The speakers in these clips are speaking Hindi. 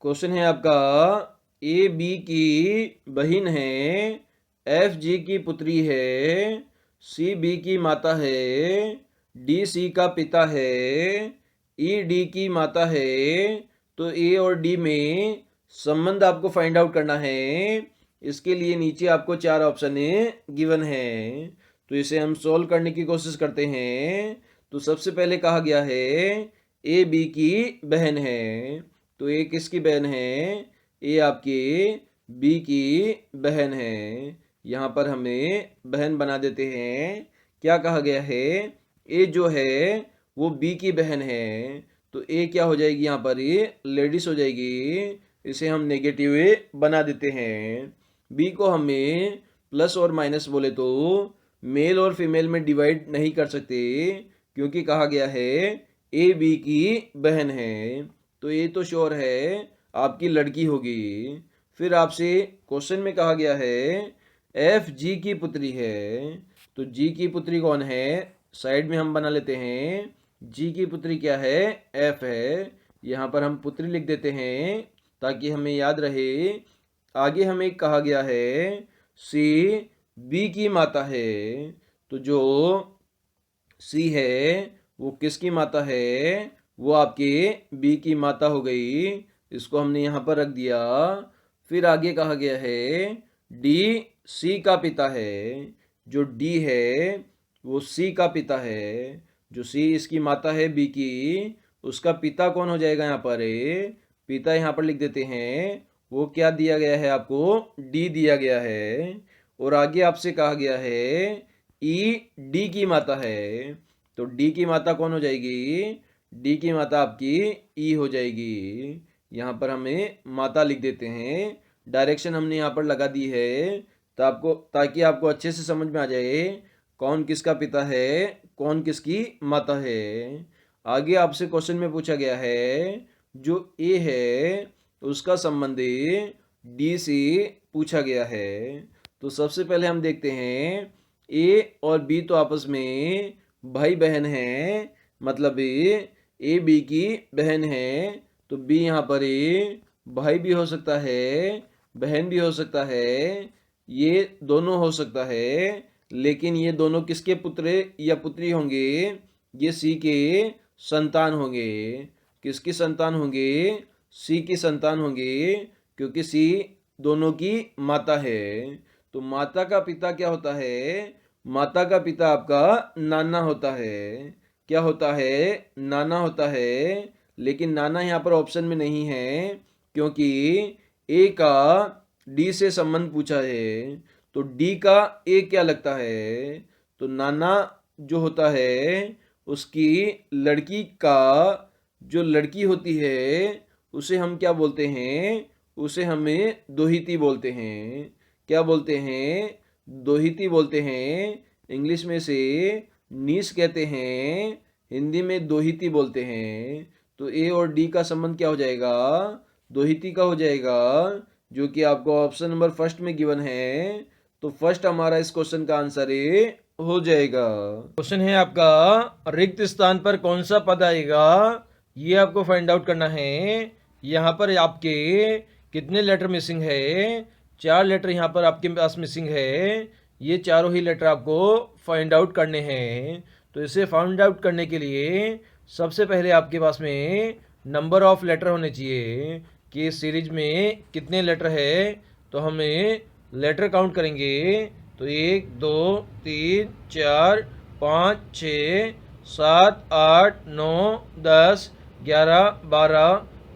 क्वेश्चन है आपका, ए बी की बहन है, एफ जी की पुत्री है, सी बी की माता है, डी सी का पिता है, ई डी की माता है। तो ए और डी में संबंध आपको फाइंड आउट करना है। इसके लिए नीचे आपको 4 ऑप्शन गिवन है, तो इसे हम सोल्व करने की कोशिश करते हैं। तो सबसे पहले कहा गया है ए बी की बहन है, तो ए किसकी बहन है? ए आपकी बी की बहन है। यहाँ पर हमें बहन बना देते हैं। क्या कहा गया है? ए जो है वो बी की बहन है, तो ए क्या हो जाएगी यहाँ पर? ये लेडीज हो जाएगी। इसे हम नेगेटिव बना देते हैं। बी को हमें प्लस और माइनस बोले तो मेल और फीमेल में डिवाइड नहीं कर सकते, क्योंकि कहा गया है ए बी की बहन है, तो ये तो श्योर है आपकी लड़की होगी। फिर आपसे क्वेश्चन में कहा गया है एफ जी की पुत्री है, तो जी की पुत्री कौन है? साइड में हम बना लेते हैं। जी की पुत्री क्या है? एफ है। यहाँ पर हम पुत्री लिख देते हैं ताकि हमें याद रहे। आगे हमें कहा गया है सी बी की माता है, तो जो सी है वो किसकी माता है? वो आपके बी की माता हो गई। इसको हमने यहाँ पर रख दिया। फिर आगे कहा गया है डी सी का पिता है, जो डी है वो सी का पिता है। जो सी इसकी माता है बी की, उसका पिता कौन हो जाएगा यहाँ पर? पिता यहाँ पर लिख देते हैं। वो क्या दिया गया है आपको? डी दिया गया है। और आगे आपसे कहा गया है ई डी की माता है, तो डी की माता कौन हो जाएगी? डी की माता आपकी ई हो जाएगी। यहाँ पर हमें माता लिख देते हैं। डायरेक्शन हमने यहाँ पर लगा दी है ताकि आपको अच्छे से समझ में आ जाए कौन किसका पिता है, कौन किसकी माता है। आगे आपसे क्वेश्चन में पूछा गया है जो ए है उसका संबंध डी से पूछा गया है। तो सबसे पहले हम देखते हैं ए और बी तो आपस में भाई बहन हैं, मतलब ए बी की बहन है, तो बी यहाँ पर भाई भी हो सकता है, बहन भी हो सकता है, ये दोनों हो सकता है। लेकिन ये दोनों किसके पुत्र या पुत्री होंगे? ये सी के संतान होंगे। किसकी संतान होंगे? सी की संतान होंगे, क्योंकि सी दोनों की माता है। तो माता का पिता क्या होता है? माता का पिता आपका नाना होता है। क्या होता है? नाना होता है। लेकिन नाना यहाँ पर ऑप्शन में नहीं है, क्योंकि ए का डी से संबंध पूछा है, तो डी का ए क्या लगता है? तो नाना जो होता है उसकी लड़की का जो लड़की होती है उसे हम क्या बोलते हैं? उसे हमें दोहिती बोलते हैं। क्या बोलते हैं? दोहिती बोलते हैं। इंग्लिश में से नीस कहते हैं, हिंदी में दोहिती बोलते हैं। तो ए और डी का संबंध क्या हो जाएगा? दोहिती का हो जाएगा, जो कि आपको ऑप्शन नंबर फर्स्ट में गिवन है। तो फर्स्ट हमारा इस क्वेश्चन का आंसर ए हो जाएगा। क्वेश्चन है आपका, रिक्त स्थान पर कौन सा पद आएगा? ये आपको फाइंड आउट करना है। यहाँ पर आपके कितने लेटर मिसिंग है? 4 लेटर यहाँ पर आपके पास मिसिंग है। ये चारों ही लेटर आपको फाइंड आउट करने हैं। तो इसे फाइंड आउट करने के लिए सबसे पहले आपके पास में नंबर ऑफ लेटर होने चाहिए कि इस सीरीज में कितने लेटर है। तो हमें लेटर काउंट करेंगे, तो 1 2 3 4 5 6 7 8 9 10 11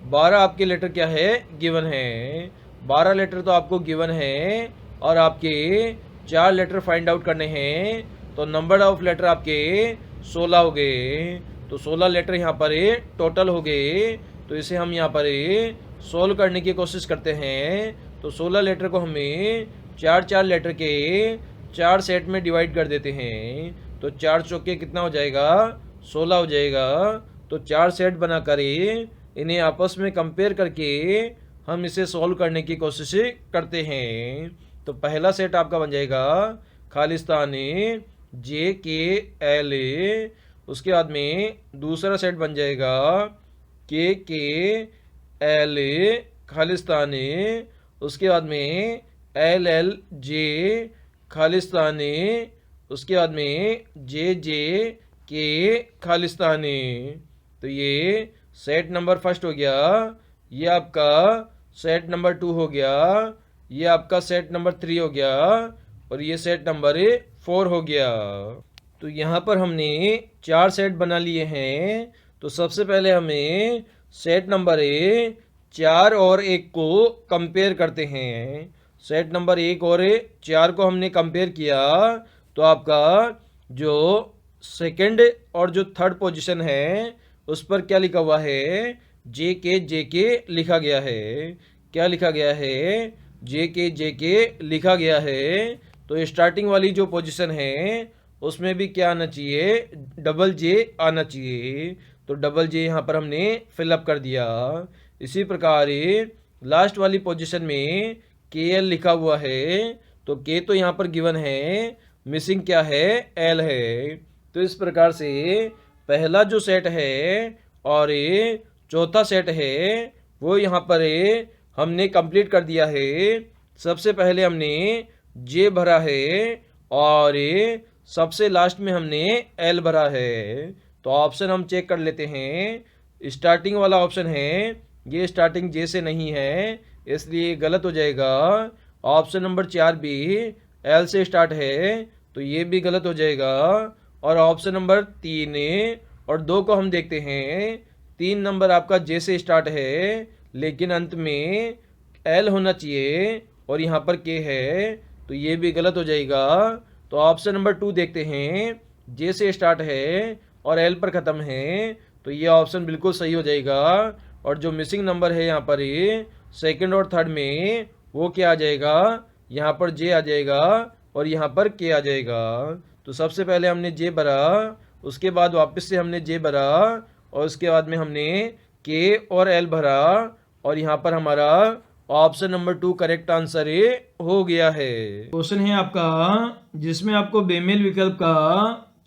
12 आपके लेटर क्या है? गिवन है। 12 लेटर तो आपको गिवन है और आपके 4 लेटर फाइंड आउट करने हैं। तो नंबर ऑफ लेटर आपके 16 हो गए। तो 16 लेटर यहाँ पर टोटल हो गए। तो इसे हम यहाँ पर सोल्व करने की कोशिश करते हैं। तो 16 लेटर को हमें 4 लेटर के 4 सेट में डिवाइड कर देते हैं। तो 4 चौके कितना हो जाएगा? 16 हो जाएगा। तो 4 सेट बनाकर इन्हें आपस में कंपेयर करके हम इसे सॉल्व करने की कोशिश करते हैं। तो पहला सेट आपका बन जाएगा खालिस्तान जे के एल। उसके बाद में दूसरा सेट बन जाएगा के एल खालिस्तानी, उसके बाद में LLJ खालिस्तानी, उसके बाद में JJ के खालिस्तानी। तो ये सेट नंबर फर्स्ट हो गया, ये आपका सेट नंबर 2 हो गया, ये आपका सेट नंबर 3 हो गया और ये सेट नंबर 4 हो गया। तो यहाँ पर हमने 4 सेट बना लिए हैं। तो सबसे पहले हमें सेट नंबर 4 और 1 को कंपेयर करते हैं। सेट नंबर 1 और 4 को हमने कंपेयर किया तो आपका जो सेकंड और जो थर्ड पोजीशन है उस पर क्या लिखा हुआ है, JK लिखा गया है। क्या लिखा गया है, JK लिखा गया है। तो स्टार्टिंग वाली जो पोजीशन है उसमें भी क्या आना चाहिए, J आना चाहिए। तो J यहाँ पर हमने फिलअप कर दिया। इसी प्रकार लास्ट वाली पोजीशन में KL लिखा हुआ है, तो K तो यहाँ पर गिवन है, मिसिंग क्या है, L है। तो इस प्रकार से पहला जो सेट है और चौथा सेट है वो यहाँ पर हमने कंप्लीट कर दिया है। सबसे पहले हमने J भरा है और सबसे लास्ट में हमने L भरा है। तो ऑप्शन हम चेक कर लेते हैं। स्टार्टिंग वाला ऑप्शन है, ये स्टार्टिंग J से नहीं है इसलिए गलत हो जाएगा। ऑप्शन नंबर 4 भी L से स्टार्ट है तो ये भी गलत हो जाएगा। और ऑप्शन नंबर 3 और 2 को हम देखते हैं। 3 नंबर आपका J से स्टार्ट है लेकिन अंत में L होना चाहिए और यहाँ पर K है तो ये भी गलत हो जाएगा। तो ऑप्शन नंबर 2 देखते हैं, J से स्टार्ट है और L पर ख़त्म है तो ये ऑप्शन बिल्कुल सही हो जाएगा। और जो मिसिंग नंबर है यहाँ पर सेकंड और थर्ड में वो क्या आ जाएगा, यहाँ पर J आ जाएगा और यहाँ पर K आ जाएगा। तो सबसे पहले हमने J भरा, उसके बाद वापस से हमने J भरा और उसके बाद में हमने K और L भरा और यहाँ पर हमारा ऑप्शन नंबर 2 करेक्ट आंसर हो गया है। क्वेश्चन है आपका जिसमें आपको बेमेल विकल्प का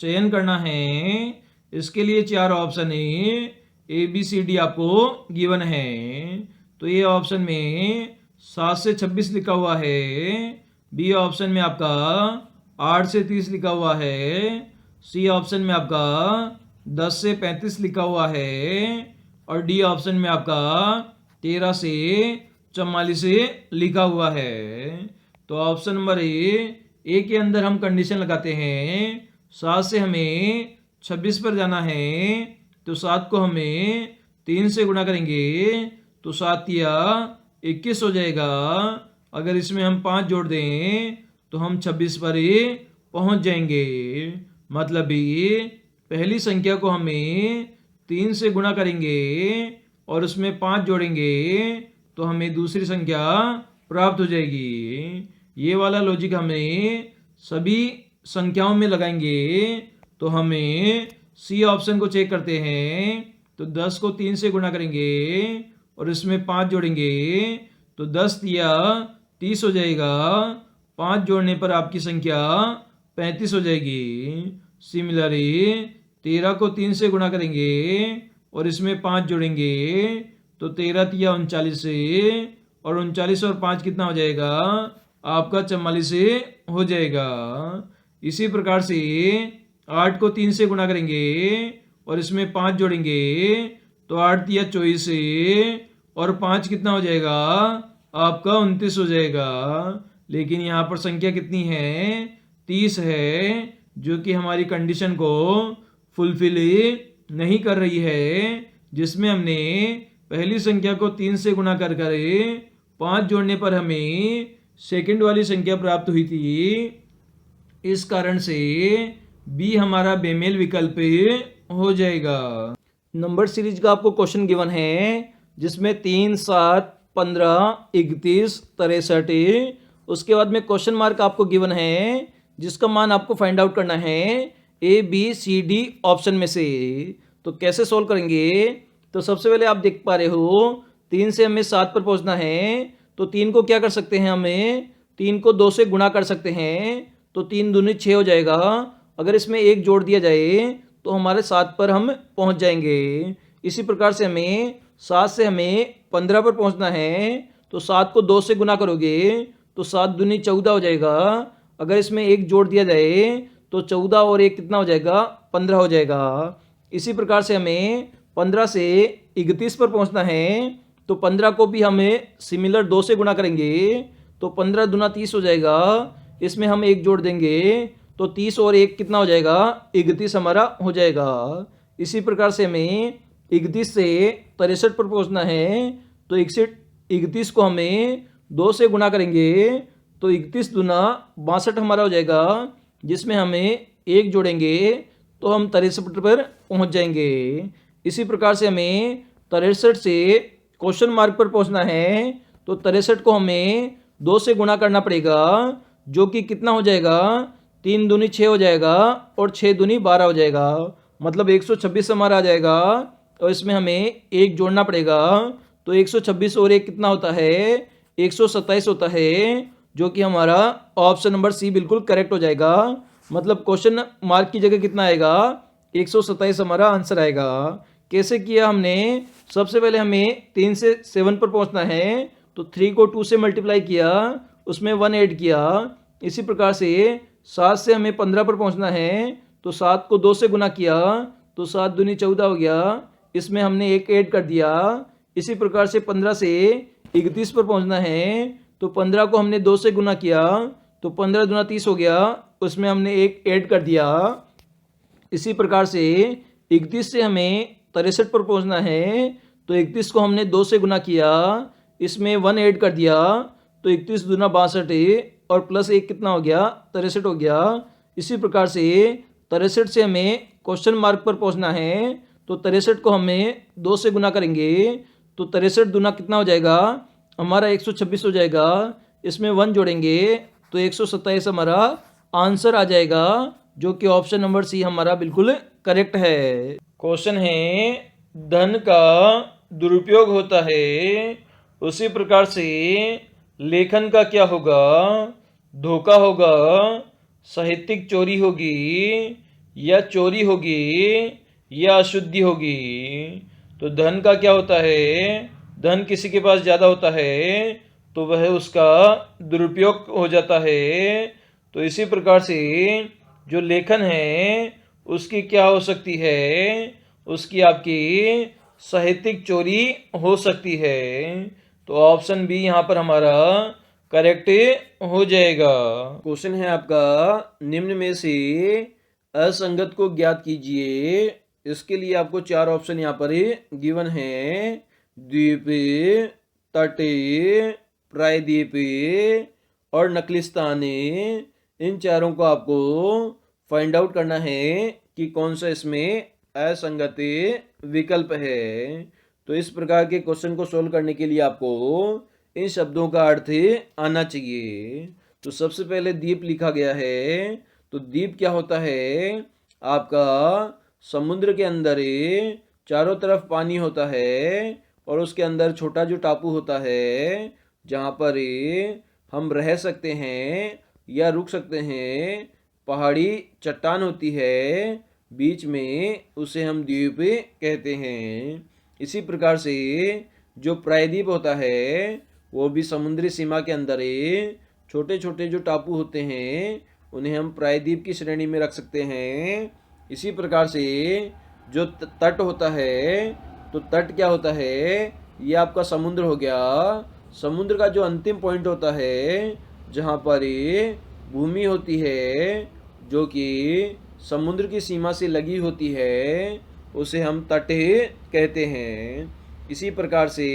चयन करना है। इसके लिए 4 ऑप्शन है, ABCD आपको गिवन है। तो ये ऑप्शन में 7 से 26 लिखा हुआ है, बी ऑप्शन में आपका 8 से 30 लिखा हुआ है, सी ऑप्शन में आपका 10 से 35 लिखा हुआ है और डी ऑप्शन में आपका 13 से 44 लिखा हुआ है। तो ऑप्शन नंबर ए के अंदर हम कंडीशन लगाते हैं। 7 से हमें 26 पर जाना है तो 7 को हमें 3 से गुणा करेंगे तो 7 या 21 हो जाएगा। अगर इसमें हम 5 जोड़ दें तो हम 26 पर पहुंच जाएंगे। मतलब पहली संख्या को हमें 3 से गुणा करेंगे और उसमें 5 जोड़ेंगे तो हमें दूसरी संख्या प्राप्त हो जाएगी। ये वाला लॉजिक हमें सभी संख्याओं में लगाएंगे तो हमें सी ऑप्शन को चेक करते हैं। तो 10 को 3 से गुणा करेंगे और इसमें 5 जोड़ेंगे तो 10 या 30 हो जाएगा। 5 जोड़ने पर आपकी संख्या 35 हो जाएगी। सिमिलरली 13 को 3 से गुणा करेंगे और इसमें 5 जोड़ेंगे तो 13 या 39 और 39 और 5 कितना हो जाएगा आपका 44 हो जाएगा। इसी प्रकार से 8 को 3 से गुणा करेंगे और इसमें 5 जोड़ेंगे तो 8 या 24 और 5 कितना हो जाएगा आपका 29 हो जाएगा। लेकिन यहाँ पर संख्या कितनी है 30 है जो कि हमारी कंडीशन को फुलफिल नहीं कर रही है, जिसमें हमने पहली संख्या को 3 से गुणा कर 5 जोड़ने पर हमें सेकंड वाली संख्या प्राप्त हुई थी। इस कारण से बी हमारा बेमेल विकल्प हो जाएगा। नंबर सीरीज का आपको क्वेश्चन गिवन है जिसमें 3, 7, 15, 31, 63, उसके बाद में क्वेश्चन मार्क आपको गिवन है जिसका मान आपको फाइंड आउट करना है ABCD ऑप्शन में से। तो कैसे सोल्व करेंगे, तो सबसे पहले आप देख पा रहे हो 3 से हमें 7 पर पहुंचना है तो 3 को क्या कर सकते हैं, हमें 3 को 2 से गुणा कर सकते हैं तो 3 दूनी 6 हो जाएगा। अगर इसमें 1 जोड़ दिया जाए तो हमारे 7 पर हम पहुंच जाएंगे। इसी प्रकार से हमें 7 से हमें 15 पर पहुंचना है, तो 7 को 2 से गुना करोगे तो 7 दूनी 14 हो जाएगा। अगर इसमें 1 जोड़ दिया जाए तो 14 और 1 कितना हो जाएगा, 15 हो जाएगा। इसी प्रकार से हमें 15 से 31 पर पहुंचना है, तो 15 को भी हमें सिमिलर 2 से गुना करेंगे तो 15 दूना 30 हो जाएगा। इसमें हम 1 जोड़ देंगे तो 30 और 1 कितना हो जाएगा, 31 हमारा हो जाएगा। इसी प्रकार से हमें 31 से 63 पर पहुंचना है, तो 31 को हमें 2 से गुना करेंगे तो 31 दूना 62 हमारा हो जाएगा, जिसमें हमें 1 जोड़ेंगे तो हम 63 पर पहुंच जाएंगे। इसी प्रकार से हमें 63 से क्वेश्चन मार्क पर पहुंचना है, तो 63 को हमें 2 से गुणा करना पड़ेगा, जो कि कितना हो जाएगा, 3 दूनी 6 हो जाएगा और 6 दूनी 12 हो जाएगा, मतलब 126 हमारा आ जाएगा। और इसमें हमें 1 जोड़ना पड़ेगा, तो 126 और 1 कितना होता है, 127 होता है, जो कि हमारा ऑप्शन नंबर सी बिल्कुल करेक्ट हो जाएगा। मतलब क्वेश्चन मार्क की जगह कितना आएगा, 127 हमारा आंसर आएगा। कैसे किया हमने, सबसे पहले हमें 3 से 7 पर पहुंचना है, तो 3 को 2 से मल्टीप्लाई किया, उसमें 1 ऐड किया। इसी प्रकार से 7 से हमें 15 पर पहुंचना है, तो 7 को 2 से गुना किया तो 7 दूनी 14 हो गया, इसमें हमने 1 ऐड कर दिया। इसी प्रकार से 15 से 31 पर पहुंचना है, तो 15 को हमने 2 से गुना किया तो 15 दूना 30 हो गया, उसमें हमने 1 ऐड कर दिया। इसी प्रकार से 31 से हमें 63 पर पहुंचना है, तो 31 को हमने 2 से गुना किया, इसमें 1 ऐड कर दिया, तो 31 दूना 62 और प्लस 1 कितना हो गया, 63 हो गया। इसी प्रकार से 63 से हमें क्वेश्चन मार्क पर पहुंचना है, तो 63 को हमें 2 से गुना करेंगे, तो 63 दूना कितना हो जाएगा हमारा, 126 हो जाएगा। इसमें 1 जोड़ेंगे तो 127 हमारा आंसर आ जाएगा, जो कि ऑप्शन नंबर सी हमारा बिल्कुल करेक्ट है। क्वेश्चन है, धन का दुरुपयोग होता है, उसी प्रकार से लेखन का क्या होगा, धोखा होगा, साहित्यिक चोरी होगी, या चोरी होगी, या अशुद्धि होगी। तो धन का क्या होता है, धन किसी के पास ज़्यादा होता है तो वह उसका दुरुपयोग हो जाता है। तो इसी प्रकार से जो लेखन है उसकी क्या हो सकती है, उसकी आपकी साहित्यिक चोरी हो सकती है। तो ऑप्शन बी यहाँ पर हमारा करेक्ट हो जाएगा। क्वेश्चन है आपका, निम्न में से असंगत को ज्ञात कीजिए। इसके लिए आपको 4 ऑप्शन यहाँ पर गिवन है, द्वीप, तट, प्रायद्वीप और नकलिस्तान। इन चारों को आपको फाइंड आउट करना है कि कौन सा इसमें असंगत विकल्प है। तो इस प्रकार के क्वेश्चन को सोल्व करने के लिए आपको इन शब्दों का अर्थ आना चाहिए। तो सबसे पहले द्वीप लिखा गया है, तो द्वीप क्या होता है, आपका समुद्र के अंदर चारों तरफ पानी होता है और उसके अंदर छोटा जो टापू होता है जहाँ पर हम रह सकते हैं या रुक सकते हैं। पहाड़ी चट्टान होती है बीच में, उसे हम द्वीप कहते हैं। इसी प्रकार से जो प्रायद्वीप होता है वो भी समुद्री सीमा के अंदर छोटे छोटे जो टापू होते हैं उन्हें हम प्रायद्वीप की श्रेणी में रख सकते हैं। इसी प्रकार से जो तट होता है, तो तट क्या होता है, ये आपका समुद्र हो गया। समुद्र का जो अंतिम पॉइंट होता है जहाँ पर भूमि होती है जो कि समुद्र की सीमा से लगी होती है, उसे हम तट कहते हैं। इसी प्रकार से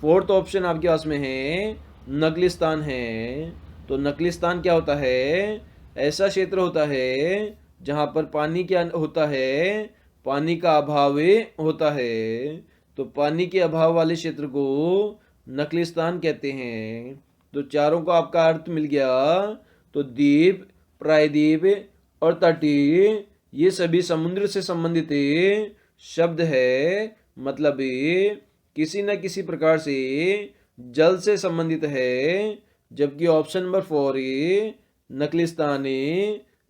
4th ऑप्शन आपके पास में है, नकलिस्तान है। तो नकलिस्तान क्या होता है, ऐसा क्षेत्र होता है जहाँ पर पानी क्या होता है, पानी का अभाव होता है। तो पानी के अभाव वाले क्षेत्र को नकलिस्तान कहते हैं। तो चारों का आपका अर्थ मिल गया। तो द्वीप, प्रायद्वीप और तटीय ये सभी समुद्र से संबंधित शब्द है, मतलब किसी न किसी प्रकार से जल से संबंधित है। जबकि ऑप्शन नंबर 4 नकलिस्तान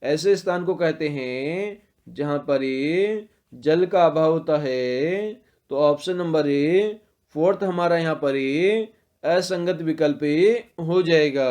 ऐसे स्थान को कहते हैं जहाँ पर जल का अभाव होता है। तो ऑप्शन नंबर ए फोर्थ हमारा यहाँ पर ए असंगत विकल्प ए हो जाएगा।